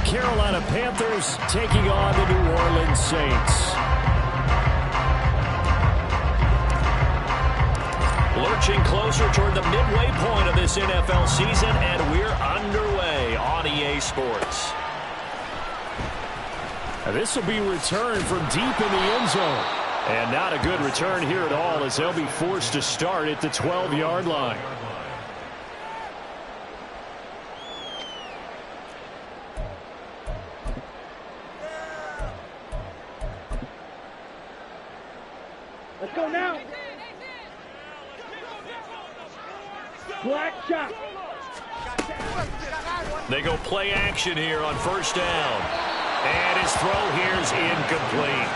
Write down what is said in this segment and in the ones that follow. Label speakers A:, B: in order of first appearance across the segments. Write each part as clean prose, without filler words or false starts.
A: Carolina Panthers taking on the New Orleans Saints. Lurching closer toward the midway point of this NFL season, and we're underway on EA Sports. This will be returned from deep in the end zone. And not a good return here at all, as they'll be forced to start at the 12-yard line.
B: Let's go now. Black shot.
A: They go play action here on first down. And his throw here is incomplete.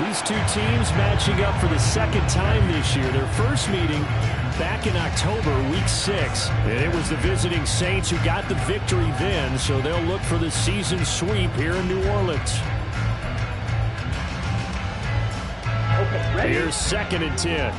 A: These two teams matching up for the second time this year. Their first meeting back in October, week 6. And it was the visiting Saints who got the victory then, so they'll look for the season sweep here in New Orleans.
B: Okay, ready?
A: Here's 2nd and 10.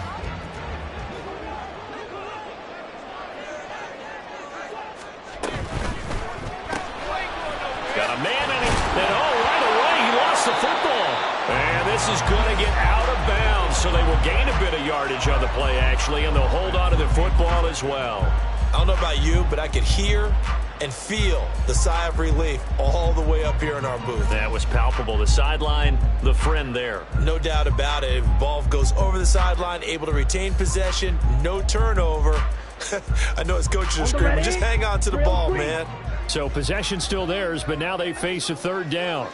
A: Got a man in it. And right away he lost the football. And this is going to get out of bounds, so they will gain a bit of yardage on the play, actually, and they'll hold on to the football as well.
C: I don't know about you, but I could hear and feel the sigh of relief all the way up here in our booth.
A: That was palpable. The sideline, the friend there.
C: No doubt about it. If the ball goes over the sideline, able to retain possession, no turnover. I know his coaches are screaming, just hang on to the ball, man.
A: So possession still theirs, but now they face a 3rd down.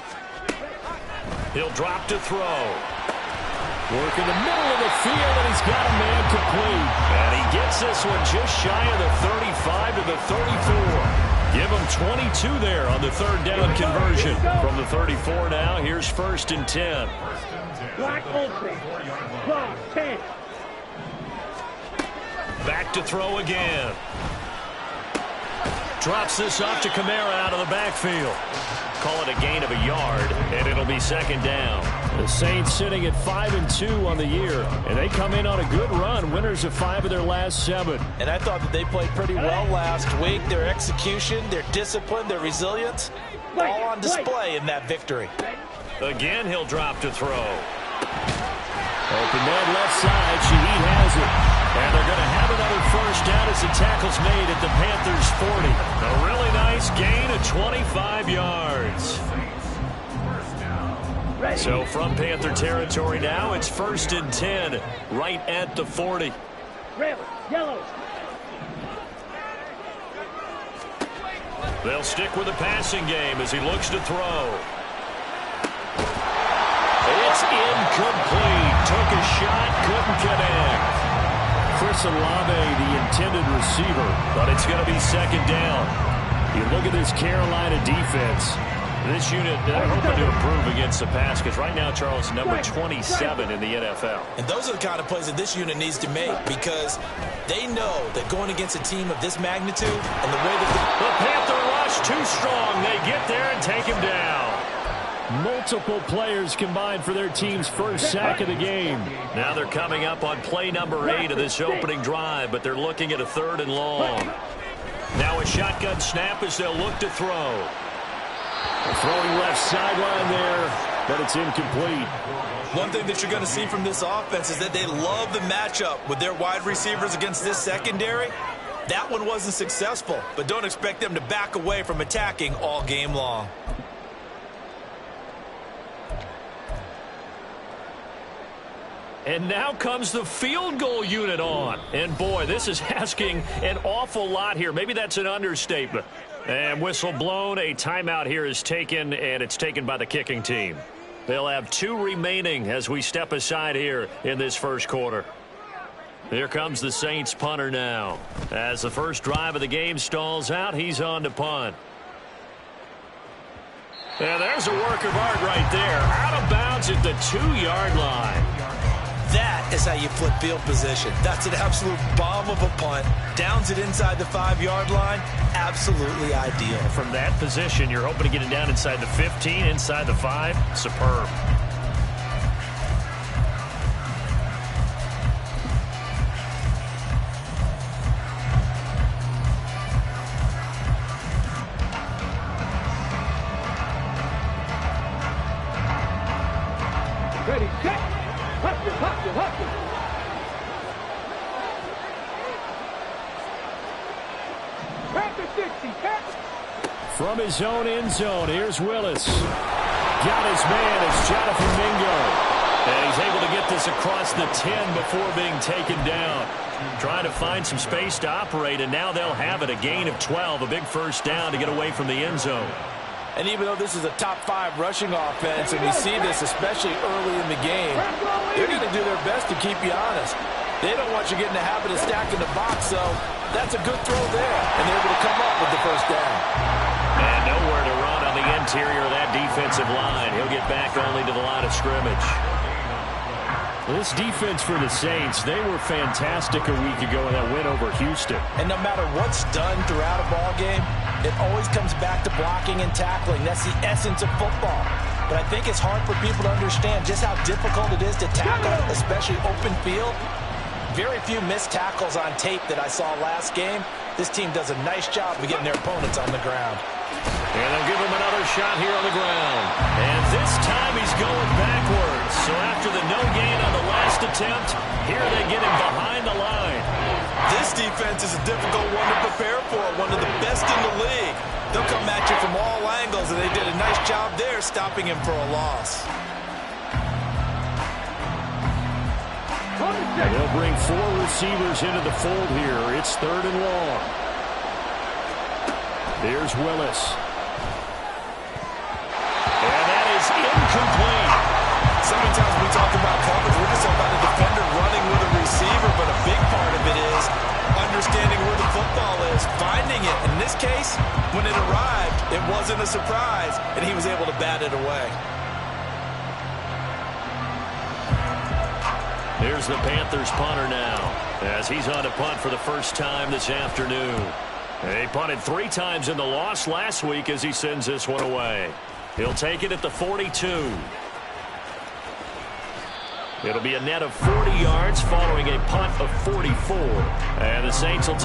A: He'll drop to throw. Work in the middle of the field, and he's got a man complete. And he gets this one just shy of the 35 to the 34. Give him 22 there on the 3rd down conversion. From the 34 now, here's 1st and 10.
B: Black open. Clock 10.
A: Back to throw again. Drops this off to Kamara out of the backfield. Call it a gain of a yard, and it'll be 2nd down. The Saints sitting at 5-2 on the year, and they come in on a good run, winners of 5 of their last 7.
C: And I thought that they played pretty well last week. Their execution, their discipline, their resilience, all on display in that victory.
A: Again, he'll drop to throw. Open man left side. Shaheed has it. And they're going to have another 1st down as the tackle's made at the Panthers' 40. A really nice gain of 25 yards. So from Panther territory now, it's 1st and 10, right at the 40.
B: Red, yellow.
A: They'll stick with the passing game as he looks to throw. It's incomplete. Took a shot, couldn't connect. Chris Olave, the intended receiver, but it's going to be 2nd down. You look at this Carolina defense. This unit, they're hoping to improve against the pass because right now, Charles, number 27 in the NFL.
C: And those are the kind of plays that this unit needs to make because they know that going against a team of this magnitude and the way that
A: the Panther rush too strong. They get there and take him down. Multiple players combined for their team's 1st sack of the game. Now they're coming up on play number 8 of this opening drive, but they're looking at a 3rd and long. Now a shotgun snap as they'll look to throw. Throwing left sideline there, but it's incomplete.
C: One thing that you're going to see from this offense is that they love the matchup with their wide receivers against this secondary. That one wasn't successful, but don't expect them to back away from attacking all game long.
A: And now comes the field goal unit on. And, boy, this is asking an awful lot here. Maybe that's an understatement. And whistle blown. A timeout here is taken, and it's taken by the kicking team. They'll have 2 remaining as we step aside here in this 1st quarter. Here comes the Saints punter now. As the first drive of the game stalls out, he's on to punt. And there's a work of art right there. Out of bounds at the 2-yard line.
C: That is how you flip field position. That's an absolute bomb of a punt. Downs it inside the 5-yard line. Absolutely ideal.
A: From that position, you're hoping to get it down inside the 15, inside the 5. Superb.
B: Ready, set. Hustle, hustle, hustle. Panther 60, catch.
A: From his own end zone, here's Willis. Got his man, it's Jonathan Mingo. And he's able to get this across the 10 before being taken down. Trying to find some space to operate, and now they'll have it. A gain of 12, a big first down to get away from the end zone.
C: And even though this is a top 5 rushing offense, and we see this especially early in the game, they're going to do their best to keep you honest. They don't want you getting the habit of stacking the box, so that's a good throw there, and they're able to come up with the first down.
A: And nowhere to run on the interior of that defensive line. He'll get back only to the line of scrimmage. This defense for the Saints, they were fantastic a week ago in that win over Houston.
C: And no matter what's done throughout a ball game, it always comes back to blocking and tackling. That's the essence of football. But I think it's hard for people to understand just how difficult it is to tackle, especially open field. Very few missed tackles on tape that I saw last game. This team does a nice job of getting their opponents on the ground.
A: And they'll give him another shot here on the ground. And this time he's going backwards. So after the no gain on the last attempt, here they get him behind the line.
C: This defense is a difficult one to prepare for, one of the best in the league. They'll come at you from all angles, and they did a nice job there stopping him for a loss.
A: They'll bring 4 receivers into the fold here. It's 3rd and long. Here's Willis. And that is incomplete.
C: So many times we talk about coverage, we're just talking about a defender running with a receiver, but a big part of it is understanding where the football is, finding it. In this case, when it arrived, it wasn't a surprise, and he was able to bat it away.
A: Here's the Panthers punter now, as he's on to punt for the first time this afternoon. He punted 3 times in the loss last week as he sends this one away. He'll take it at the 42. It'll be a net of 40 yards following a punt of 44. And the Saints will...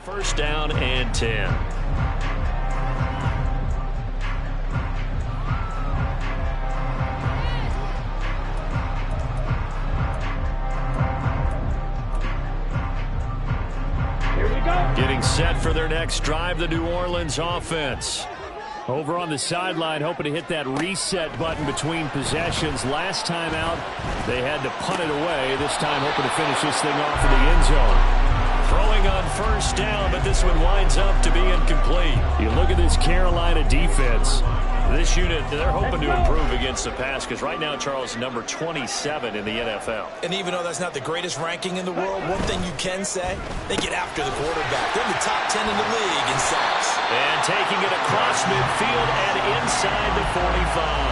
A: First down and 10. Getting set for their next drive, the New Orleans offense. Over on the sideline, hoping to hit that reset button between possessions. Last time out, they had to punt it away. This time, hoping to finish this thing off in the end zone. Throwing on first down, but this one winds up to be incomplete. You look at this Carolina defense. This unit, they're hoping to improve against the pass because right now, Charles, number 27 in the NFL.
C: And even though that's not the greatest ranking in the world, one thing you can say, they get after the quarterback. They're in the top 10 in the league in sacks.
A: And taking it across midfield and inside the 45.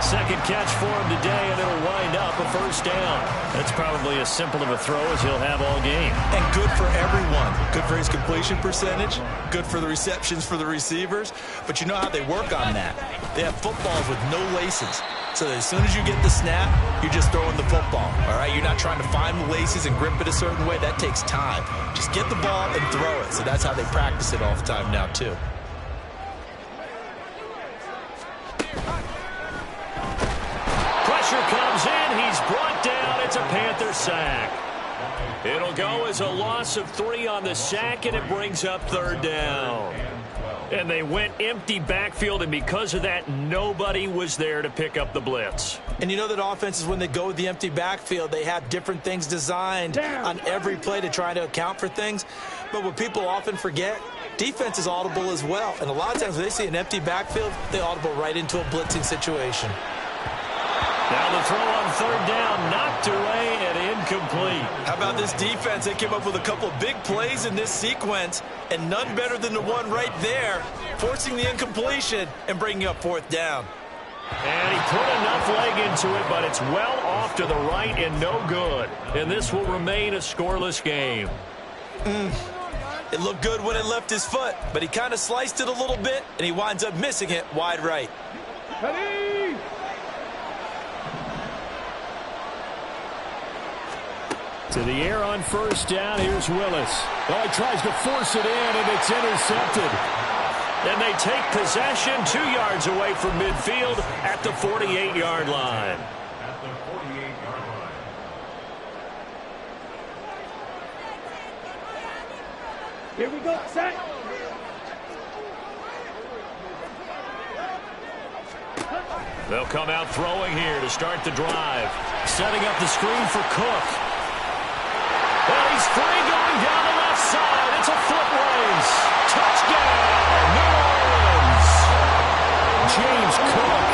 A: Second catch for him today, and it'll wind up a first down. That's probably as simple of a throw as he'll have all game.
C: And good for everyone. Good for his completion percentage. Good for the receptions for the receivers. But you know how they work on that. They have footballs with no laces. So that as soon as you get the snap, you're just throwing the football. All right? You're not trying to find the laces and grip it a certain way. That takes time. Just get the ball and throw it. So that's how they practice it all the time now, too.
A: Pressure comes in. He's brought down. It's a Panther sack. It'll go as a loss of 3 on the sack, and it brings up third down. And they went empty backfield, and because of that, nobody was there to pick up the blitz.
C: And you know that offenses, when they go with the empty backfield, they have different things designed on every play to try to account for things. But what people often forget, defense is audible as well. And a lot of times when they see an empty backfield, they audible right into a blitzing situation.
A: Now the throw on third down, knocked away and incomplete.
C: How about this defense? They came up with a couple of big plays in this sequence, and none better than the one right there, forcing the incompletion and bringing up fourth down.
A: And he put enough leg into it, but it's well off to the right and no good. And this will remain a scoreless game.
C: It looked good when it left his foot, but he kind of sliced it a little bit, and he winds up missing it wide right.
A: To the air on first down, here's Willis. Oh, he tries to force it in, and it's intercepted. And they take possession 2 yards away from midfield at the 48-yard line.
B: Here we go, set.
A: They'll come out throwing here to start the drive. Setting up the screen for Cook. Well, he's free going down the left side. It's a foot race. Touchdown, New Orleans. James Cook,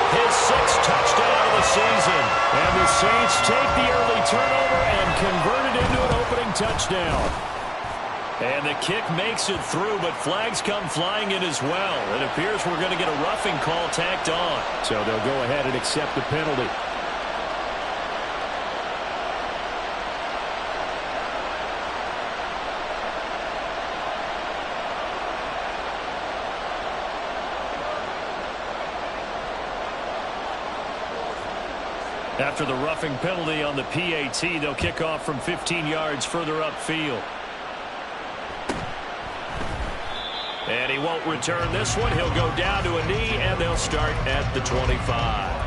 A: his 6th touchdown of the season. And the Saints take the early turnover and convert it into an opening touchdown. And the kick makes it through, but flags come flying in as well. It appears we're going to get a roughing call tacked on. So they'll go ahead and accept the penalty. After the roughing penalty on the PAT, they'll kick off from 15 yards further upfield. And he won't return this one. He'll go down to a knee, and they'll start at the 25.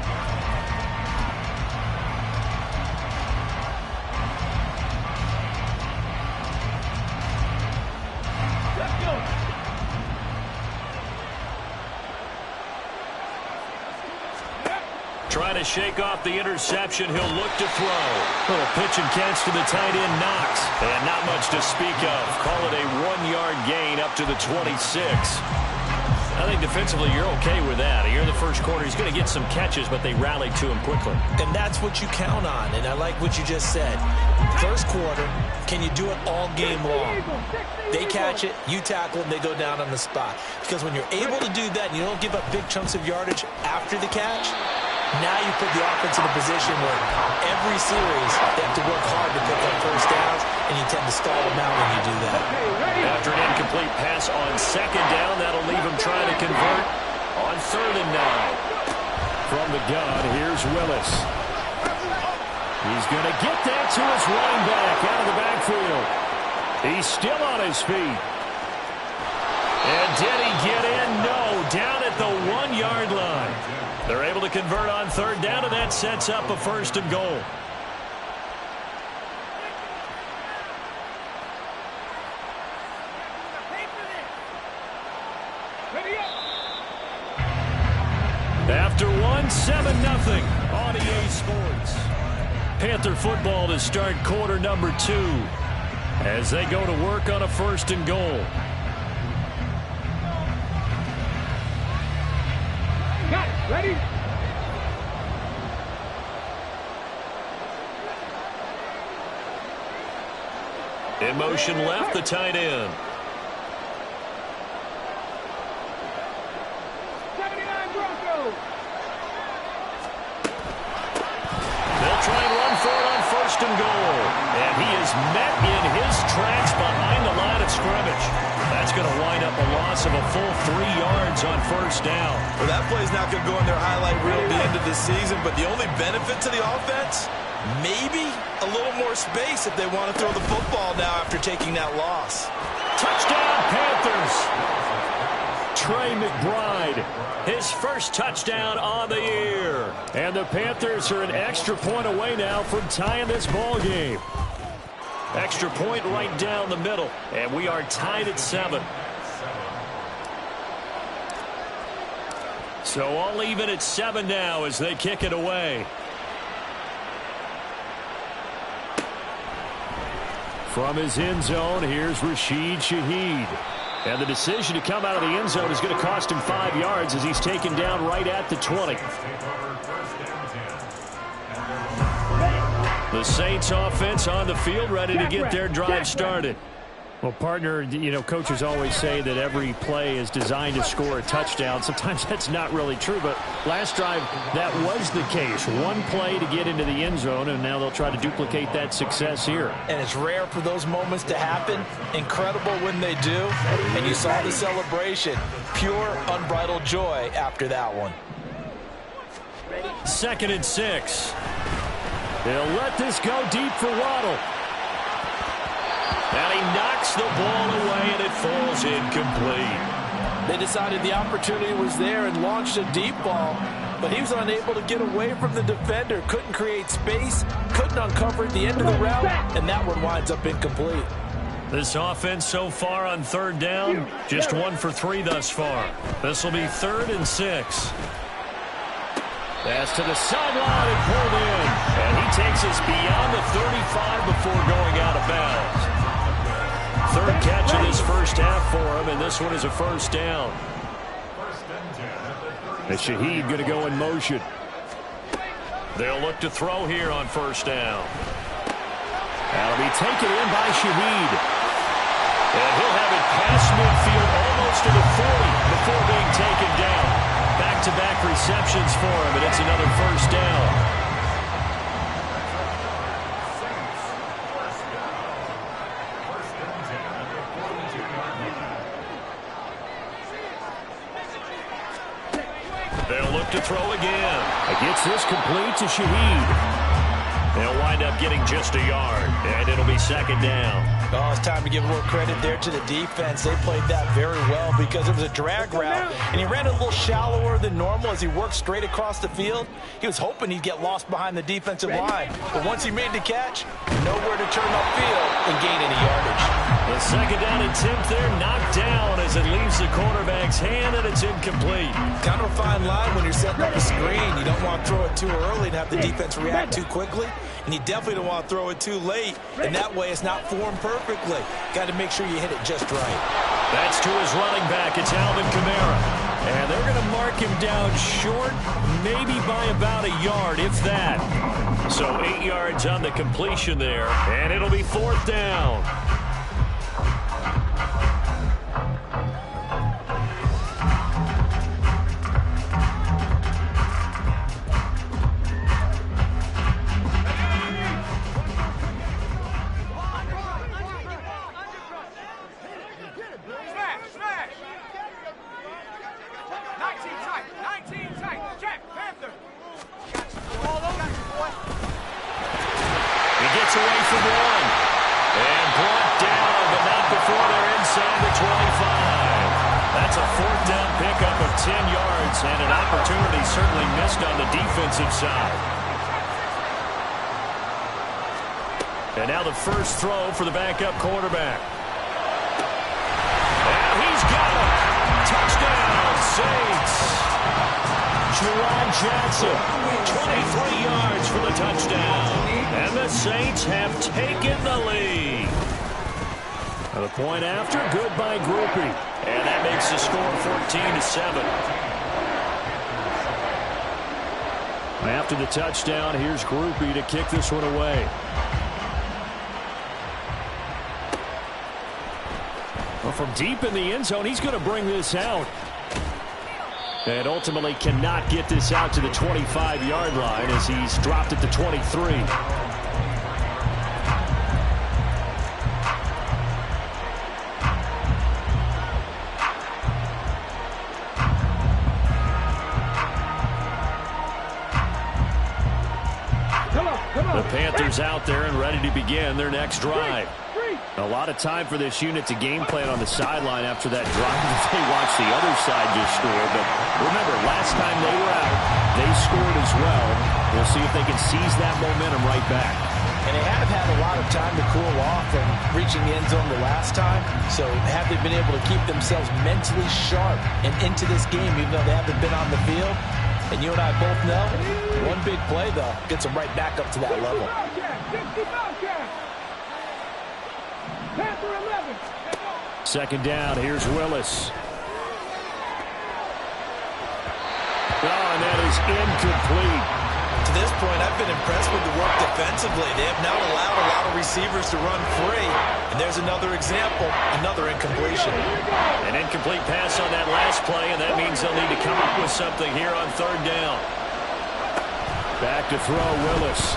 A: Trying to shake off the interception. He'll look to throw. Little pitch and catch to the tight end, Knox. And not much to speak of. Call it a 1-yard gain up to the 26. I think defensively you're okay with that. Here in the first quarter, he's going to get some catches, but they rallied to him quickly.
C: And that's what you count on, and I like what you just said. First quarter, can you do it all game long? They catch it, you tackle them, they go down on the spot. Because when you're able to do that and you don't give up big chunks of yardage after the catch, now you put the offense in a position where every series they have to work hard to pick up first downs, and you tend to stall them out when you do that.
A: After an incomplete pass on second down, that'll leave him trying to convert on 3rd and 9. From the gun, here's Willis. He's going to get that to his running back out of the backfield. He's still on his feet. And did he get in? No, down at the 1-yard line. They're able to convert on third down, and that sets up a first and goal. After 7-0 on EA Sports. Panther football to start quarter number 2 as they go to work on a first and goal.
B: Got it. Ready?
A: In motion left, the tight end.
B: 79 Broncos.
A: They'll try and run for it on first and goal. And he is met in his tracks behind the line of scrimmage. That's going to wind up a loss of a full 3 yards on first down.
C: Well, that play's not going to go in their highlight reel at the end of the season, but the only benefit to the offense, maybe a little more space if they want to throw the football now after taking that loss.
A: Touchdown, Panthers. Trey McBride, his first touchdown on the year. And the Panthers are an extra point away now from tying this ball game. Extra point right down the middle, and we are tied at 7. So all even at 7 now as they kick it away. From his end zone, here's Rashid Shaheed. And the decision to come out of the end zone is going to cost him 5 yards as he's taken down right at the 20. The Saints offense on the field, ready to get their drive started. Well, partner, you know, coaches always say that every play is designed to score a touchdown. Sometimes that's not really true, but last drive, that was the case. One play to get into the end zone, and now they'll try to duplicate that success here.
C: And it's rare for those moments to happen. Incredible when they do. And you saw the celebration. Pure, unbridled joy after that one.
A: 2nd and 6. They'll let this go deep for Waddle. And he knocks the ball away, and it falls incomplete.
C: They decided the opportunity was there and launched a deep ball, but he was unable to get away from the defender, couldn't create space, couldn't uncover at the end of the route, and that one winds up incomplete.
A: This offense so far on third down, just 1 for 3 thus far. This will be 3rd and 6. Pass to the sideline and pulled in. And he takes us beyond the 35 before going out of bounds. 3rd catch of this first half for him, and this one is a first down. And Shaheed going to go in motion. They'll look to throw here on first down. That'll be taken in by Shaheed. And he'll have it past midfield almost to the 40 before being taken down. Back-to-back receptions for him, and it's another first down. They'll look to throw again. It gets this complete to Shaheed. They'll wind up getting just a yard, and it'll be 2nd down.
C: Oh, it's time to give a little credit there to the defense. They played that very well because it was a drag route, and he ran a little shallower than normal as he worked straight across the field. He was hoping he'd get lost behind the defensive line, but once he made the catch, nowhere to turn upfield and gain any yardage.
A: The 2nd down attempt there knocked down as it leaves the quarterback's hand, and it's incomplete.
C: Kind of a fine line when you're setting up a screen. You don't want to throw it too early and have the defense react too quickly, and you definitely don't want to throw it too late, and that way it's not formed perfectly. Got to make sure you hit it just right.
A: That's to his running back. It's Alvin Kamara. And they're going to mark him down short, maybe by about a yard, if that. So 8 yards on the completion there, and it'll be 4th down. Away from one. And brought down fourth down pickup of 10 yards and an opportunity certainly missed on the defensive side. And now the first throw for the backup quarterback. And he's got it. Touchdown, Saints. Juwan Johnson, 23 yards for the touchdown. And the Saints have taken the lead. The point after, good by Groupie. And that makes the score 14-7. After the touchdown, here's Groupie to kick this one away. Well, from deep in the end zone, he's going to bring this out. And ultimately cannot get this out to the 25-yard line as he's dropped at the 23. The Panthers out there and ready to begin their next drive. A lot of time for this unit to game plan on the sideline after that drive. They watched the other side just score. But remember, last time they were out, they scored as well. We'll see if they can seize that momentum right back.
C: And they have had a lot of time to cool off from reaching the end zone the last time. So have they been able to keep themselves mentally sharp and into this game, even though they haven't been on the field? And you and I both know, one big play, though, gets them right back up to that level.
A: Second down, here's Willis. Oh, and that is incomplete.
C: To this point, I've been impressed with the work defensively. They have not allowed a lot of receivers to run free. And there's another example, another incompletion.
A: An incomplete pass on that last play, and that means they'll need to come up with something here on third down. Back to throw, Willis.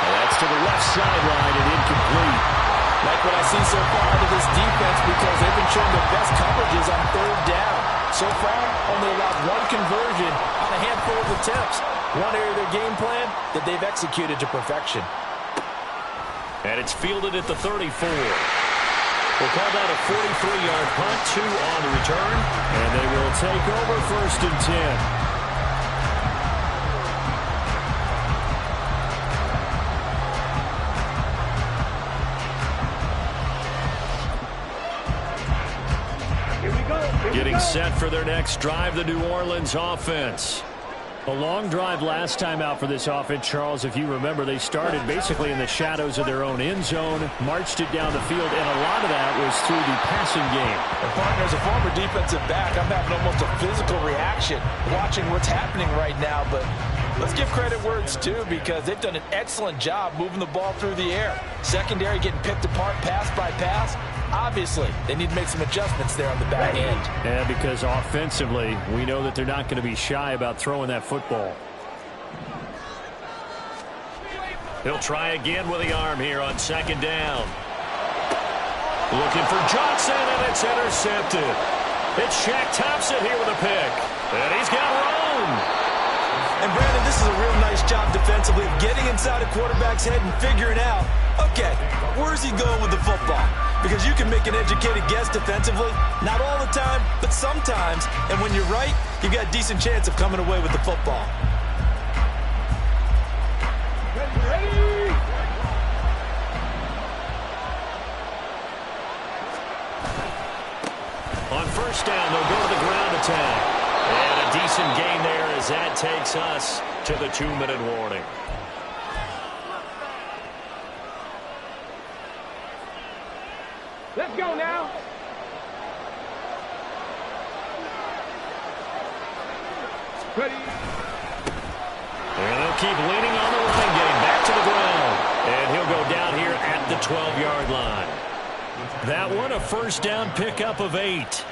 A: And that's to the left sideline and incomplete.
C: Like what I see so far out of this defense, because they've been showing the best coverages on third down. So far, only allowed one conversion on a handful of attempts. One area of their game plan that they've executed to perfection.
A: And it's fielded at the 34. We'll call that a 43-yard punt, 2 on the return. And they will take over first and 10. Getting set for their next drive, the New Orleans offense. A long drive last time out for this offense, Charles. If you remember, they started basically in the shadows of their own end zone, marched it down the field, and a lot of that was through the passing game.
C: And partner, as a former defensive back, I'm having almost a physical reaction watching what's happening right now. But let's give credit where it's due, because they've done an excellent job moving the ball through the air. Secondary getting picked apart pass by pass. Obviously, they need to make some adjustments there on the back end.
A: Yeah, because offensively, we know that they're not going to be shy about throwing that football. He'll try again with the arm here on second down. Looking for Johnson, and it's intercepted. It's Shaq Thompson here with a pick. And he's got room.
C: And Brandon, this is a real nice job defensively of getting inside a quarterback's head and figuring out, okay, where's he going with the football? Because you can make an educated guess defensively, not all the time, but sometimes. And when you're right, you've got a decent chance of coming away with the football.
B: Ready.
A: On first down, they'll go to the ground attack. And a decent gain there as that takes us to the 2-minute warning.
B: Let's go now. Ready.
A: And they'll keep leaning on the running game. Back to the ground. And he'll go down here at the 12-yard line. That one, a first down pickup of 8.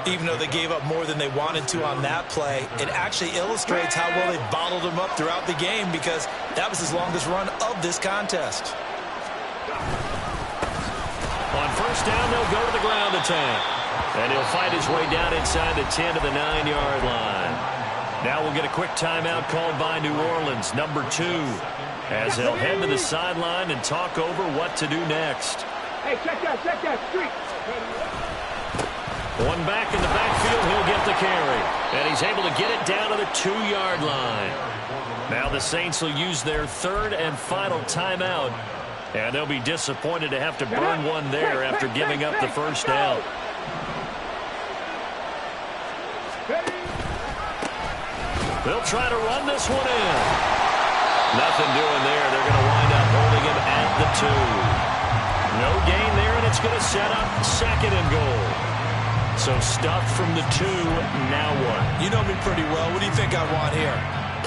C: Even though they gave up more than they wanted to on that play, it actually illustrates how well they bottled him up throughout the game, because that was his longest run of this contest.
A: On first down, they'll go to the ground attack. And he'll fight his way down inside the 10 to the 9-yard line. Now we'll get a quick timeout called by New Orleans, number 2, as they'll head to the sideline and talk over what to do next.
B: Hey, check that street.
A: One back in the backfield, he'll get the carry. And he's able to get it down to the 2-yard line. Now the Saints will use their third and final timeout. And they'll be disappointed to have to burn one there after giving up the first down. They'll try to run this one in. Nothing doing there. They're going to wind up holding him at the 2. No gain there, and it's going to set up 2nd and goal. So stuffed from the 2, now what?
C: You know me pretty well. What do you think I want here?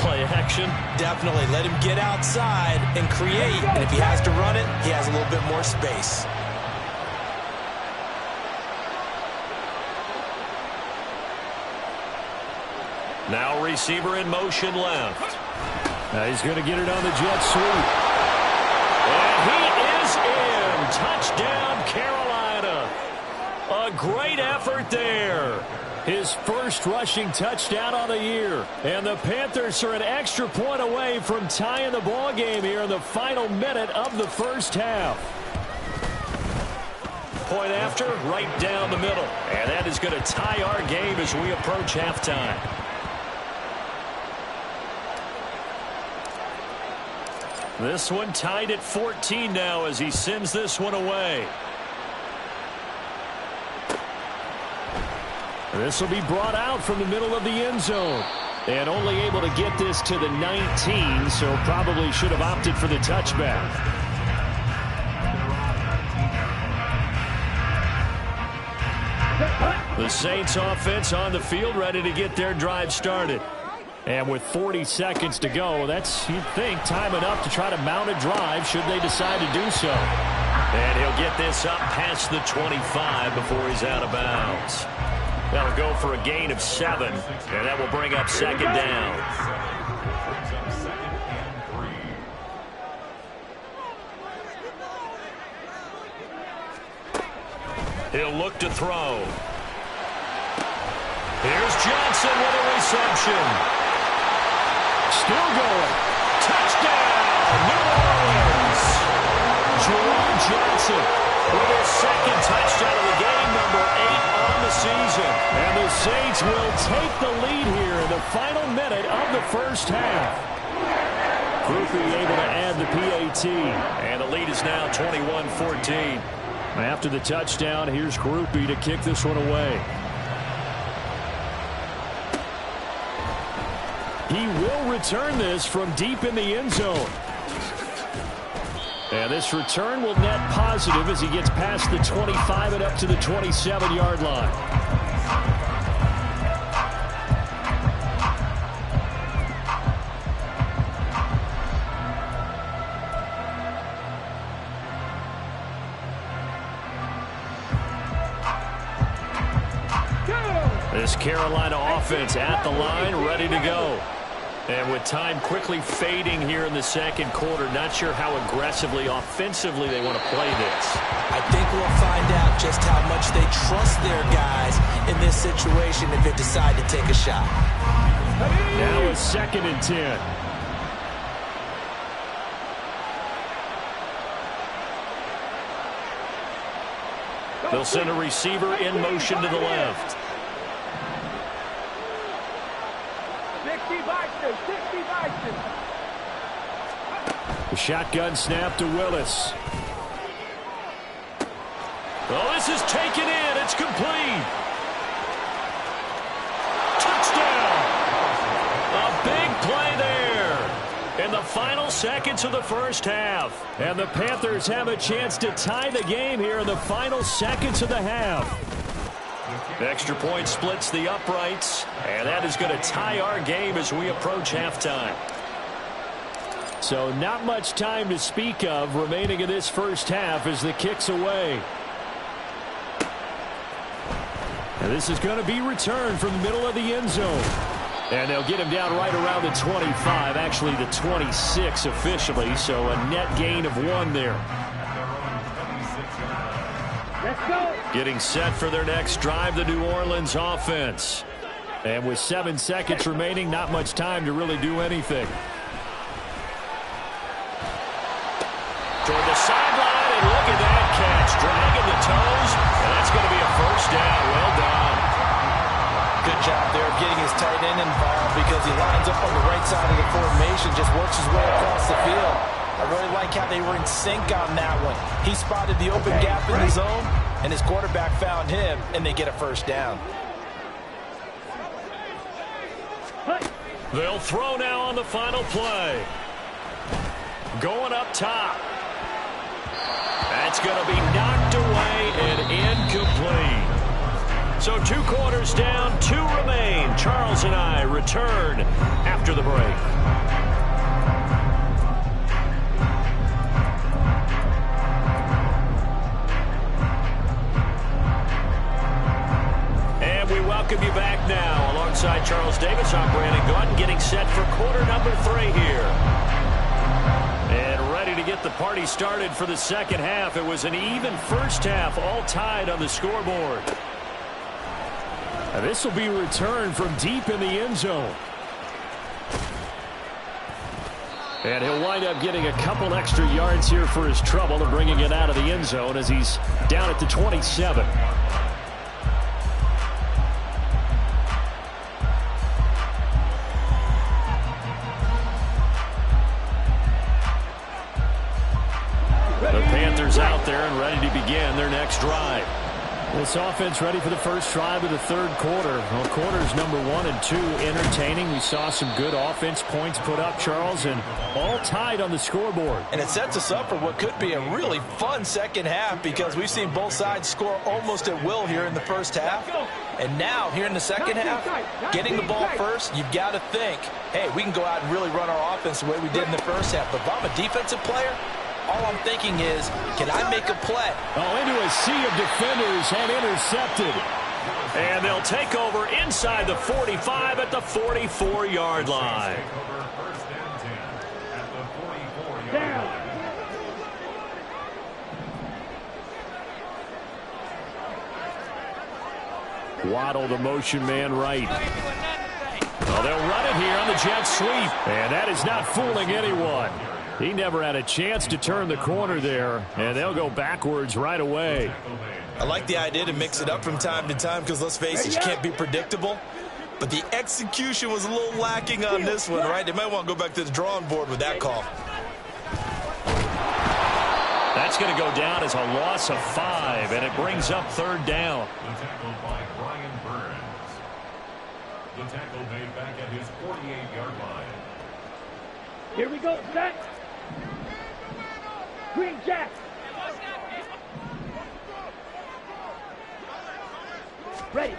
A: Play action?
C: Definitely. Let him get outside and create. And if he has to run it, he has a little bit more space.
A: Now receiver in motion left. Now he's going to get it on the jet sweep. And he is in. Touchdown, Carolina. A great effort there. His first rushing touchdown on the year. And the Panthers are an extra point away from tying the ball game here in the final minute of the first half. Point after, right down the middle. And that is going to tie our game as we approach halftime. This one tied at 14 now as he sends this one away. This will be brought out from the middle of the end zone. And only able to get this to the 19, so probably should have opted for the touchback. The Saints offense on the field ready to get their drive started. And with 40 seconds to go, that's, you'd think, time enough to try to mount a drive should they decide to do so. And he'll get this up past the 25 before he's out of bounds. That'll go for a gain of 7, and that will bring up 2nd down. He'll look to throw. Here's Johnson with a reception. Still going. Touchdown, New Orleans. Jerome Johnson with his 2nd touchdown of the game, number 8 on the season. And the Saints will take the lead here in the final minute of the first half. Groupie able to add the PAT. And the lead is now 21-14. After the touchdown, here's Groupie to kick this one away. He will return this from deep in the end zone. And this return will net positive as he gets past the 25 and up to the 27-yard line. This Carolina offense at the line, ready to go. And with time quickly fading here in the second quarter, not sure how aggressively, offensively they want to play this.
C: I think we'll find out just how much they trust their guys in this situation if they decide to take a shot.
A: Now it's 2nd and 10. They'll send a receiver in motion to the left. The shotgun snap to Willis. Oh, this is taken in. It's complete. Touchdown. A big play there in the final seconds of the first half. And the Panthers have a chance to tie the game here in the final seconds of the half. Extra point splits the uprights, and that is going to tie our game as we approach halftime. So not much time to speak of remaining in this first half as the kick's away. And this is going to be returned from the middle of the end zone. And they'll get him down right around the 25, actually the 26 officially, so a net gain of 1 there.
B: Let's go.
A: Getting set for their next drive, the New Orleans offense. And with 7 seconds remaining, not much time to really do anything. Toward the sideline, and look at that catch. It's dragging the toes, and that's going to be a first down. Well done.
C: Good job there of getting his tight end involved because he lines up on the right side of the formation, just works his way across the field. I really like how they were in sync on that one. He spotted the open gap in the zone, and his quarterback found him, and they get a first down.
A: They'll throw now on the final play. Going up top. That's going to be knocked away and incomplete. So 2 quarters down, 2 remain. Charles and I return after the break. And we welcome you back now. Alongside Charles Davis, I'm Brandon Gunn, getting set for quarter number 3 here. And ready to get the party started for the second half. It was an even first half, all tied on the scoreboard.
D: This will be returned from deep in the end zone. And he'll wind up getting a couple extra yards here for his trouble and bringing it out of the end zone as he's down at the 27. The Panthers out there and ready to begin their next drive. This offense ready for the first drive of the third quarter. Well, quarters number 1 and 2 entertaining. We saw some good offense points put up, Charles, and all tied on the scoreboard.
C: And it sets us up for what could be a really fun second half because we've seen both sides score almost at will here in the first half. And now, here in the second half, getting the ball first, you've got to think, hey, we can go out and really run our offense the way we did in the first half. But if I'm a defensive player, all I'm thinking is, can I make a play?
D: Oh, into a sea of defenders and intercepted.
A: And they'll take over inside the 45 at the 44-yard line.
D: Waddle, the motion man right. Well, they'll run it here on the jet sweep. And that is not fooling anyone. He never had a chance to turn the corner there, and they'll go backwards right away.
C: I like the idea to mix it up from time to time because, let's face it, you can't be predictable. But the execution was a little lacking on this one, right? They might want to go back to the drawing board with that call.
A: That's going to go down as a loss of 5, and it brings up third down.
E: The tackle by Brian Burns. The tackle made back at his 48-yard line.
B: Here we go, set. Green Jack. Ready.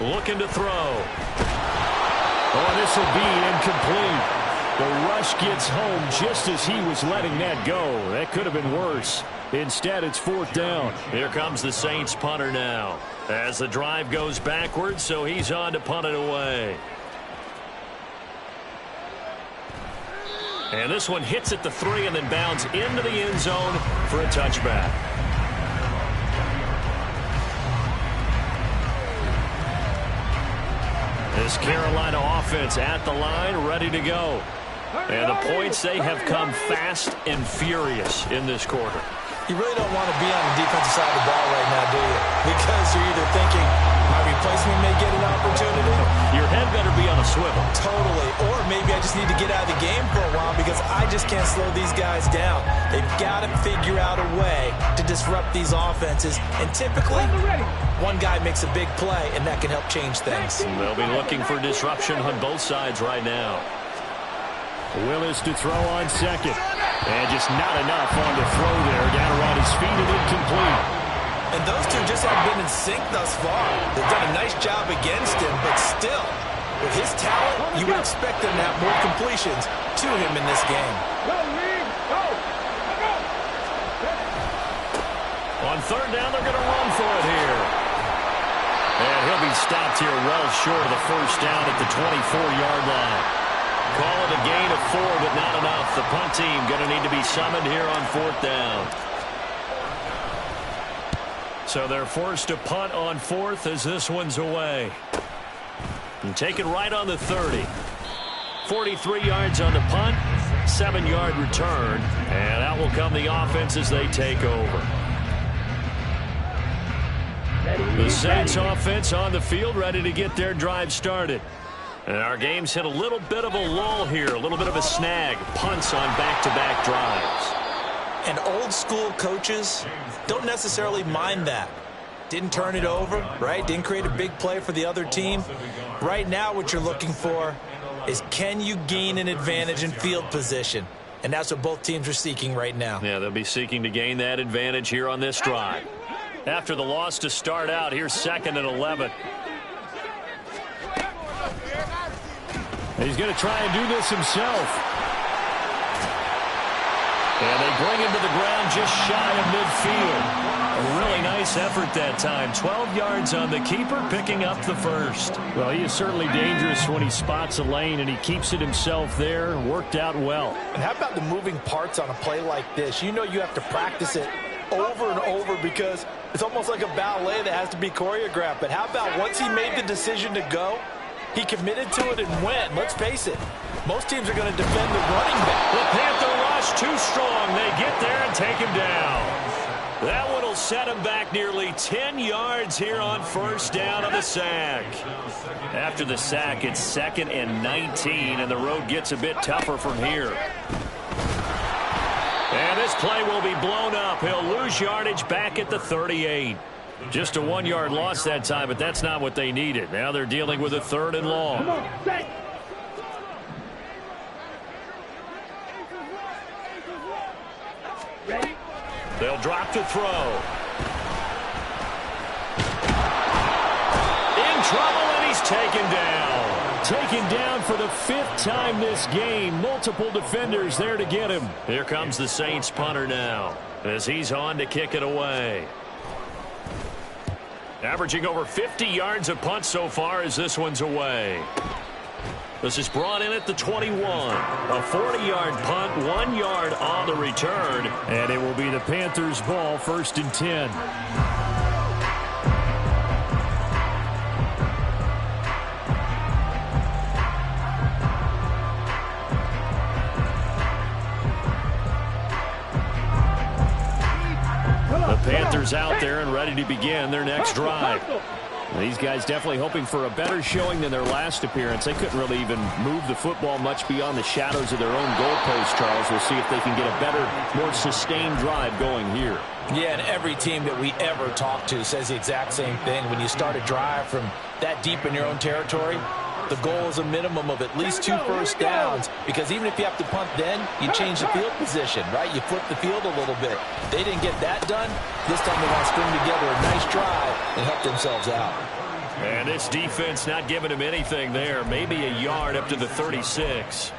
A: Looking to throw. Oh, this will be incomplete. The rush gets home just as he was letting that go. That could have been worse. Instead, it's fourth down. Here comes the Saints punter now. As the drive goes backwards, so he's on to punt it away. And this one hits at the 3 and then bounds into the end zone for a touchback. This Carolina offense at the line, ready to go. And the points, they have come fast and furious in this quarter.
C: You really don't want to be on the defensive side of the ball right now, do you? Because you're either thinking, my replacement may get an opportunity.
A: Your head better be on a swivel.
C: Totally. Or maybe I just need to get out of the game for a while because I just can't slow these guys down. They've got to figure out a way to disrupt these offenses. And typically, one guy makes a big play, and that can help change things.
A: They'll be looking for disruption on both sides right now.
D: Willis to throw on second. And just not enough on the throw there. Down around his feet and incomplete.
C: And those two just haven't been in sync thus far. They've done a nice job against him, but still, with his talent, you would expect them to have more completions to him in this game.
A: On third down, they're going to run for it here. And he'll be stopped here well short of the first down at the 24-yard line. Call it a gain of 4, but not enough. The punt team going to need to be summoned here on fourth down. So they're forced to punt on fourth as this one's away. And take it right on the 30. 43 yards on the punt, 7-yard return. And out will come the offense as they take over. The Saints offense on the field, ready to get their drive started. And our game's hit a little bit of a lull here, a little bit of a snag. Punts on back-to-back drives.
C: And old school coaches don't necessarily mind that. Didn't turn it over, right? Didn't create a big play for the other team. Right now what you're looking for is, can you gain an advantage in field position? And that's what both teams are seeking right now.
A: Yeah, they'll be seeking to gain that advantage here on this drive. After the loss to start out, here's 2nd and 11.
D: He's going to try and do this himself.
A: And they bring him to the ground just shy of midfield. A really nice effort that time. 12 yards on the keeper, picking up the first.
D: Well, he is certainly dangerous when he spots a lane, and he keeps it himself there. Worked out well.
C: And how about the moving parts on a play like this? You know you have to practice it over and over because it's almost like a ballet that has to be choreographed. But how about once he made the decision to go, he committed to it and went. Let's face it, most teams are going to defend the running back.
A: The Panther rush too strong. They get there and take him down. That one will set him back nearly 10 yards here on first down on the sack. After the sack, it's 2nd and 19, and the road gets a bit tougher from here. And this play will be blown up. He'll lose yardage back at the 38. Just a 1-yard loss that time, but that's not what they needed. Now they're dealing with a 3rd and long.
B: Come on, set. Ready?
A: They'll drop to throw. In trouble, and he's taken down.
D: Taken down for the 5th time this game. Multiple defenders there to get him.
A: Here comes the Saints punter now as he's on to kick it away. Averaging over 50 yards a punt so far as this one's away. This is brought in at the 21. A 40-yard punt, 1 yard on the return.
D: And it will be the Panthers' ball, 1st and 10.
A: The Panthers out there and ready to begin their next drive.
D: These guys definitely hoping for a better showing than their last appearance. They couldn't really even move the football much beyond the shadows of their own goalpost, Charles. We'll see if they can get a better, more sustained drive going here.
C: Yeah, and every team that we ever talk to says the exact same thing. When you start a drive from that deep in your own territory, the goal is a minimum of at least 2 first downs, because even if you have to punt then, you change the field position, right? You flip the field a little bit. They didn't get that done. This time they want to string together a nice drive and help themselves out.
A: And this defense not giving him anything there. Maybe a yard up to the 36.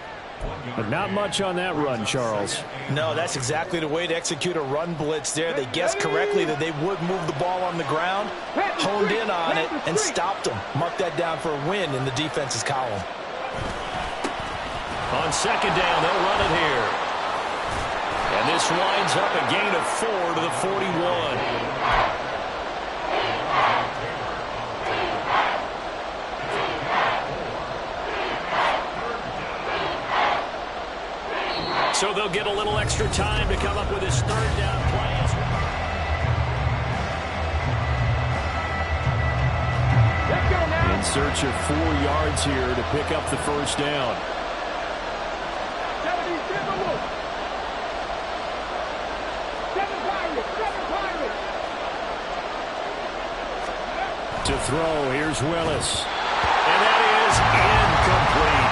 D: But not much on that run, Charles.
C: No, that's exactly the way to execute a run blitz there. They guessed correctly that they would move the ball on the ground, honed in on it, and stopped them. Mark that down for a win in the defense's column.
A: On 2nd down, they'll run it here. And this winds up a gain of 4 to the 41. So they'll get a little extra time to come up with his 3rd down play.
D: In search of 4 yards here to pick up the first down. To throw, here's Willis.
A: And that is incomplete.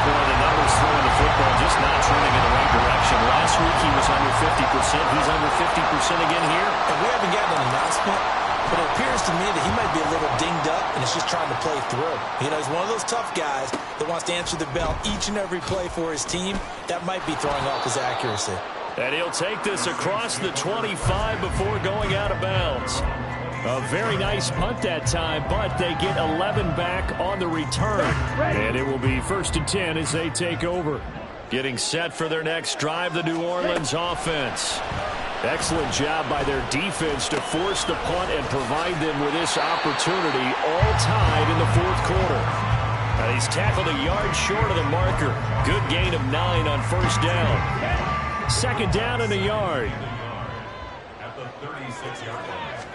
A: Boy, the numbers throwing the football just not trending in the right direction. Last week he was under 50%. He's under 50% again here.
C: And we haven't gotten an announcement, but it appears to me that he might be a little dinged up and is just trying to play through. You know, he's one of those tough guys that wants to answer the bell each and every play for his team. That might be throwing off his accuracy.
A: And he'll take this across the 25 before going out of bounds.
D: A very nice punt that time, but they get 11 back on the return. And it will be 1st and 10 as they take over.
A: Getting set for their next drive, the New Orleans offense.
D: Excellent job by their defense to force the punt and provide them with this opportunity, all tied in the 4th quarter.
A: And he's tackled a yard short of the marker. Good gain of 9 on 1st down.
D: 2nd down and a yard.
E: At the 36-yard line.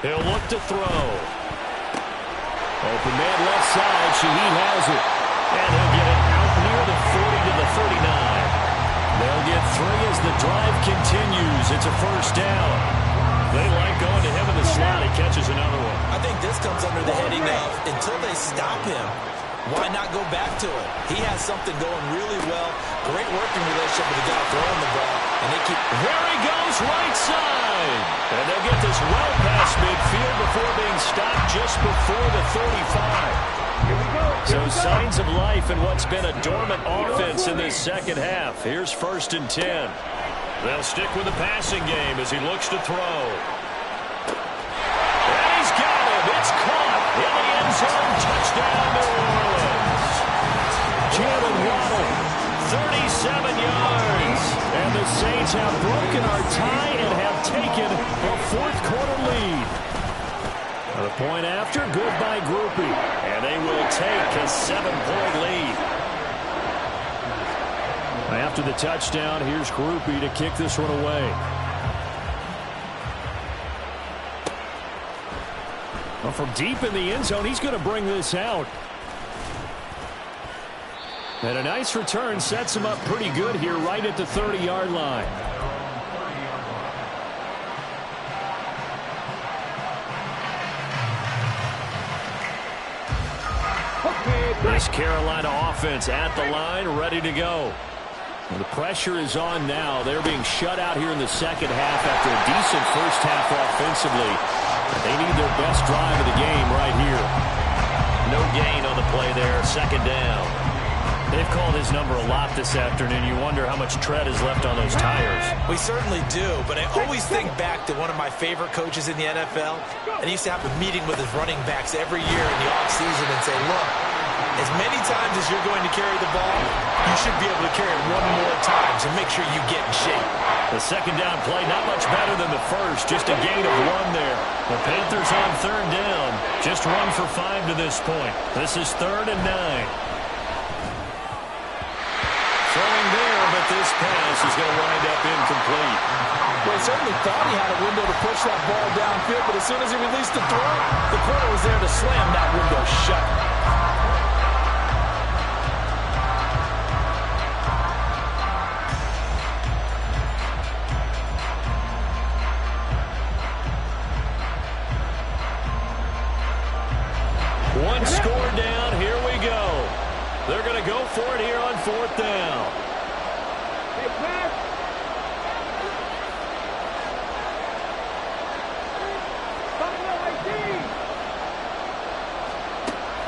A: He'll look to throw. Open man left side. Shaheed has it. And he'll get it out near the 40 to the 39. They'll get 3 as the drive continues. It's a first down. They like going to him in the slot. He catches another one.
C: I think this comes under the heading of until they stop him, why not go back to it? He has something going really well. Great working relationship with the guy throwing the ball. And they keep...
A: There he goes, right side. And they'll get this well past midfield before being stopped just before the 35. So signs of life in what's been a dormant offense in this second half. Here's 1st and 10. They'll stick with the passing game as he looks to throw. And he's got him. It's caught in the end zone. Touchdown, New Orleans. Jalen Waddle, 37 yards. And the Saints have broken our tie and have taken a 4th quarter lead. The point after, good by Groupie. And they will take a 7-point lead. After the touchdown, here's Groupie to kick this one away. Well, from deep in the end zone, he's going to bring this out. And a nice return sets him up pretty good here right at the 30-yard line. This Carolina offense at the line, ready to go. Well, the pressure is on now. They're being shut out here in the second half after a decent first half offensively. But they need their best drive of the game right here. No gain on the play there. 2nd down. They've called his number a lot this afternoon. You wonder how much tread is left on those tires.
C: We certainly do, but I always think back to one of my favorite coaches in the NFL. And he used to have a meeting with his running backs every year in the offseason and say, look, as many times as you're going to carry the ball, you should be able to carry it 1 more time to make sure you get in shape.
A: The 2nd down play, not much better than the first, just a gain of 1 there. The Panthers on 3rd down, just 1 for 5 to this point. This is 3rd and 9. Throwing there, but this pass is going to wind up incomplete.
C: Well, he certainly thought he had a window to push that ball downfield, but as soon as he released the throw, the corner was there to slam that window shut.
A: One score down, here we go. They're going to go for it here on 4th down.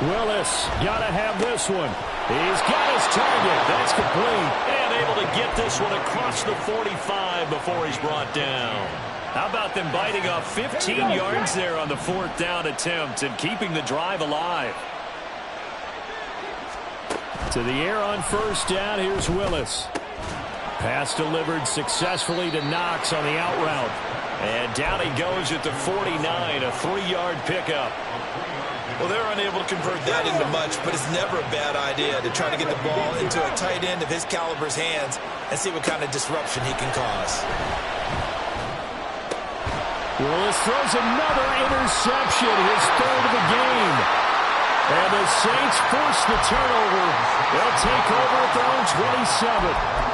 A: Willis, got to have this one. He's got his target. That's complete. And able to get this one across the 45 before he's brought down. How about them biting off 15 yards there on the 4th down attempt and keeping the drive alive? To the air on 1st down, here's Willis. Pass delivered successfully to Knox on the out route. And down he goes at the 49, a 3-yard pickup.
C: Well, they're unable to convert that into much, but it's never a bad idea to try to get the ball into a tight end of his caliber's hands and see what kind of disruption he can cause.
A: Willis throws another interception, his 3rd of the game. And the Saints force the turnover. They'll take over at their own 27.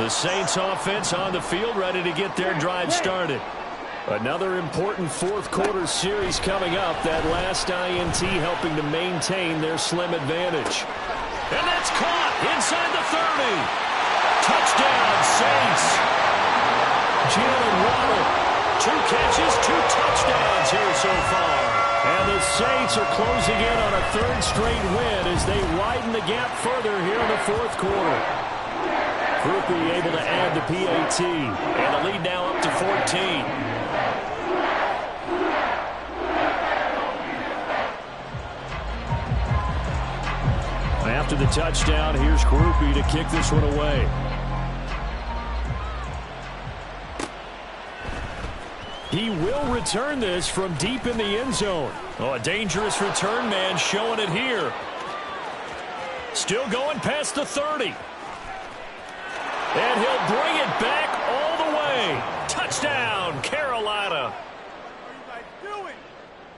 A: The Saints offense on the field, ready to get their drive started. Another important 4th quarter series coming up. That last INT helping to maintain their slim advantage. And that's caught inside the 30. Touchdown, Saints. Jalen Waddle, 2 catches, 2 touchdowns here so far. And the Saints are closing in on a 3rd straight win as they widen the gap further here in the 4th quarter. Groupie able to add the PAT. And the lead now up to 14. After the touchdown, here's Groupie to kick this one away. He will return this from deep in the end zone. Oh, a dangerous return man showing it here. Still going past the 30. And he'll bring it back all the way. Touchdown, Carolina.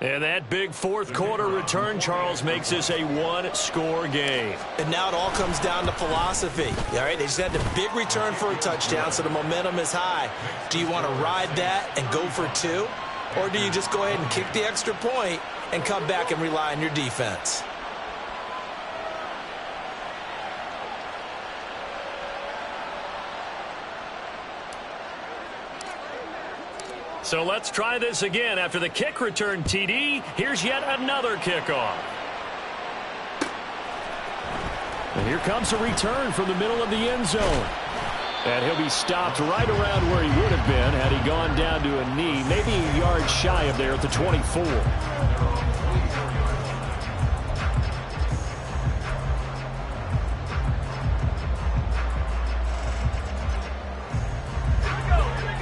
A: And that big fourth quarter return, Charles, makes this a one-score game.
C: And now it all comes down to philosophy. All right, they just had a big return for a touchdown, so the momentum is high. Do you want to ride that and go for two? Or do you just go ahead and kick the extra point and come back and rely on your defense?
A: So let's try this again. After the kick return TD, here's yet another kickoff.
D: And here comes a return from the middle of the end zone. And he'll be stopped right around where he would have been had he gone down to a knee, maybe a yard shy of there at the 24.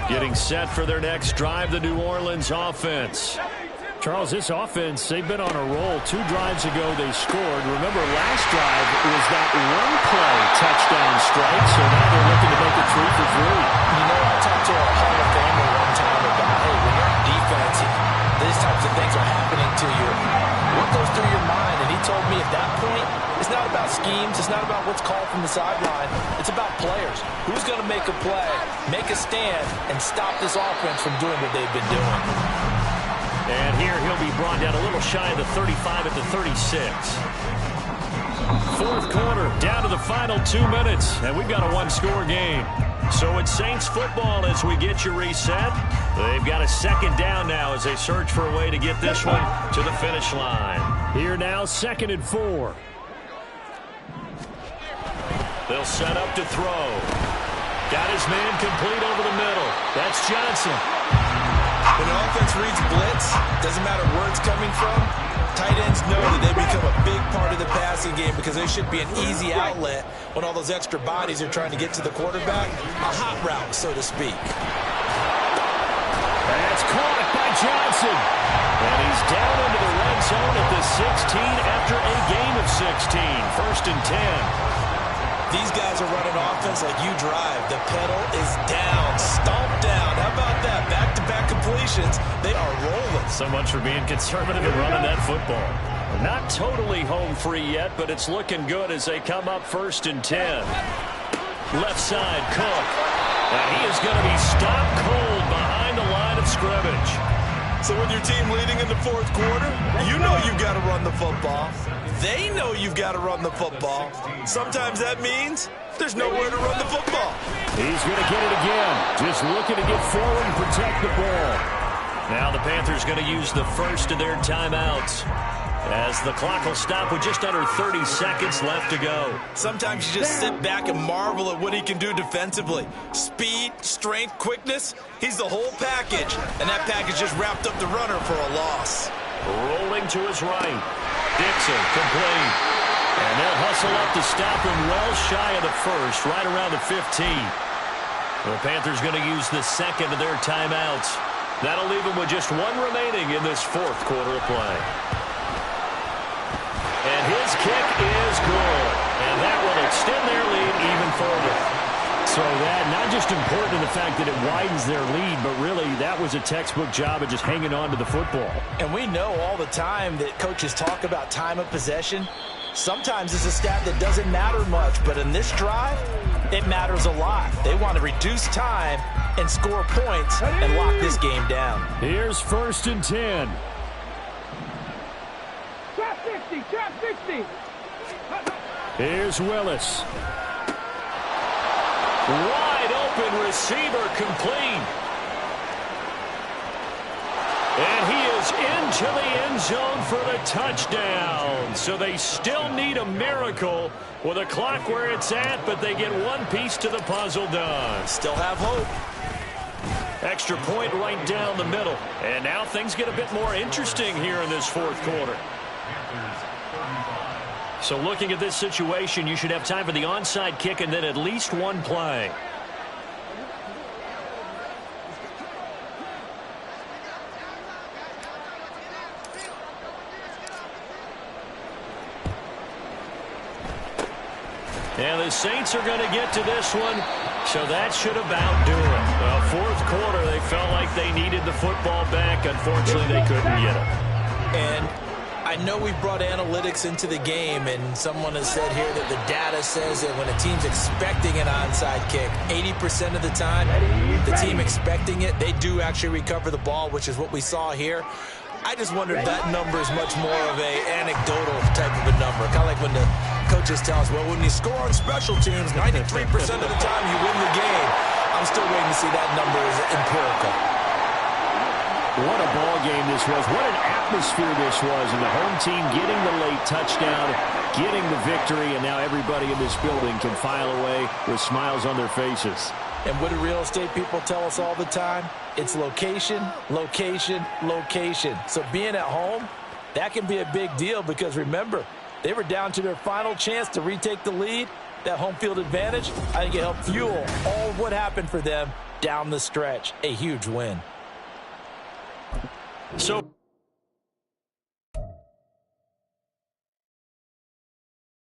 A: Getting set for their next drive, the New Orleans offense.
D: Charles, this offense, they've been on a roll. 2 drives ago they scored. Remember, last drive was that one-play touchdown strike, so now they're looking to make it 3 for 3.
C: You know, I talked to a Hall of Famer one time about, hey, when you're on defense, these types of things are happening to you. What goes through your mind? And he told me at that point, it's not about schemes. It's not about what's called from the sideline. It's about players. Who's going to make a play, make a stand, and stop this offense from doing what they've been doing.
A: And here he'll be brought down a little shy of the 35 at the 36. Fourth quarter, down to the final 2 minutes, and we've got a one-score game. So it's Saints football as we get you reset. They've got a second down now as they search for a way to get this one to the finish line.
D: Here now, 2nd and 4.
A: They'll set up to throw. Got his man complete over the middle. That's Johnson.
C: When the offense reads blitz, doesn't matter where it's coming from, tight ends know that they become a big part of the passing game because they should be an easy outlet when all those extra bodies are trying to get to the quarterback. A hot route, so to speak.
D: That's caught by Johnson.
A: And he's down into the red zone at the 16 after a gain of 16. 1st and 10.
C: These guys are running offense like you drive. The pedal is down, stomped down. How about that? Back-to-back completions. They are rolling.
A: So much for being conservative and running that football. Not totally home free yet, but it's looking good as they come up 1st and 10. Left side, Cook. And he is going to be stopped cold behind the line of scrimmage.
C: So with your team leading in the fourth quarter, you know you've got to run the football. They know you've got to run the football. Sometimes that means there's nowhere to run the football.
D: He's going to get it again. Just looking to get forward and protect the ball.
A: Now the Panthers going to use the first of their timeouts as the clock will stop with just under 30 seconds left to go.
C: Sometimes you just sit back and marvel at what he can do defensively. Speed, strength, quickness, he's the whole package. And that package just wrapped up the runner for a loss.
A: Rolling to his right. Dixon complete. And they'll hustle up to stop him well shy of the first, right around the 15. The Panthers going to use the second of their timeouts. That'll leave them with just one remaining in this fourth quarter of play. And his kick is good. And that will extend their lead even further.
D: So that, not just important in the fact that it widens their lead, but really that was a textbook job of just hanging on to the football.
C: And we know all the time that coaches talk about time of possession. Sometimes it's a stat that doesn't matter much, but in this drive, it matters a lot. They want to reduce time and score points and lock this game down.
D: Here's 1st and 10.
B: Trap 60, trap 60.
D: Here's Willis.
A: Wide open receiver complete. And he is into the end zone for the touchdown. So they still need a miracle with a clock where it's at, but they get one piece to the puzzle done.
C: Still have hope.
A: Extra point right down the middle. And now things get a bit more interesting here in this fourth quarter. So looking at this situation, you should have time for the onside kick and then at least one play. And the Saints are going to get to this one So that should about do it. Fourth quarter, they felt like they needed the football back. Unfortunately, they couldn't get it.
C: And I know we brought analytics into the game, and someone has said here that the data says that when a team's expecting an onside kick, 80% of the time, the team expecting it, they do actually recover the ball, which is what we saw here. I just wonder if that number is much more of a anecdotal type of a number. Kind of like when the coaches tell us, well, when you score on special teams, 93% of the time you win the game. I'm still waiting to see that number is empirical.
D: What a ball game this was. What an atmosphere this was. And the home team getting the late touchdown, getting the victory, and now everybody in this building can file away with smiles on their faces.
C: And what do real estate people tell us all the time? It's location, location, location. So being at home, that can be a big deal because remember, they were down to their final chance to retake the lead. That home field advantage, I think it helped fuel all of what happened for them down the stretch. A huge win.
A: So